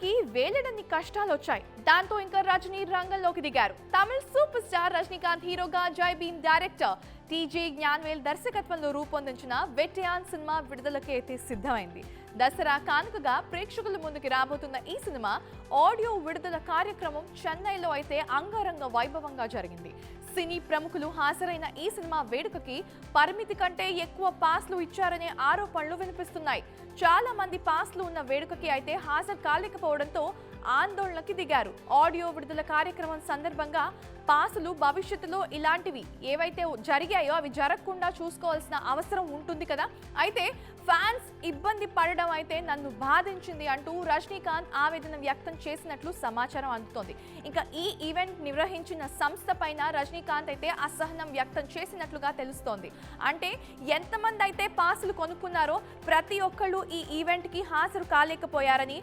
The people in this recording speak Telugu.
కి వేలడన్ని కష్టాలు వచ్చాయి. దాంతో ఇంకా రజనీ రంగంలోకి దిగారు. తమిళ సూపర్ స్టార్ రజనీకాంత్ హీరోగా జై భీమ్ డైరెక్టర్ టీజీ జ్ఞాన్వేల్ దర్శకత్వంలో రూపొందించిన వెట్టియాన్ సినిమా విడుదలకి అయితే సిద్ధమైంది. దసరా కానుకగా ప్రేక్షకుల ముందుకి రాబోతున్న ఈ సినిమా ఆడియో విడుదల కార్యక్రమం చెన్నైలో అయితే అంగరంగ వైభవంగా జరిగింది. సినీ ప్రముఖులు హాజరైన ఈ సినిమా వేడుకకి పరిమితి కంటే ఎక్కువ పాస్లు ఇచ్చారనే ఆరోపణలు వినిపిస్తున్నాయి. చాలా మంది పాస్లు ఉన్న వేడుకకి అయితే హాజరు కాలేకపోవడంతో ఆందోళనకి దిగారు. ఆడియో విడుదల కార్యక్రమం సందర్భంగా పాసులు భవిష్యత్తులో ఇలాంటివి ఏవైతే జరిగాయో అవి జరగకుండా చూసుకోవాల్సిన అవసరం ఉంటుంది కదా. అయితే ఫ్యాన్స్ ఇబ్బంది పడడం అయితే నన్ను బాధించింది అంటూ రజనీకాంత్ ఆవేదన వ్యక్తం చేసినట్లు సమాచారం అందుతోంది. ఇంకా ఈ ఈవెంట్ నిర్వహించిన సంస్థ పైన రజనీకాంత్ అయితే అసహనం వ్యక్తం చేసినట్లుగా తెలుస్తోంది. అంటే ఎంతమంది అయితే పాసులు కొనుక్కున్నారో ప్రతి ఒక్కళ్ళు ఈ ఈవెంట్ కి హాజరు కాలేకపోయారని,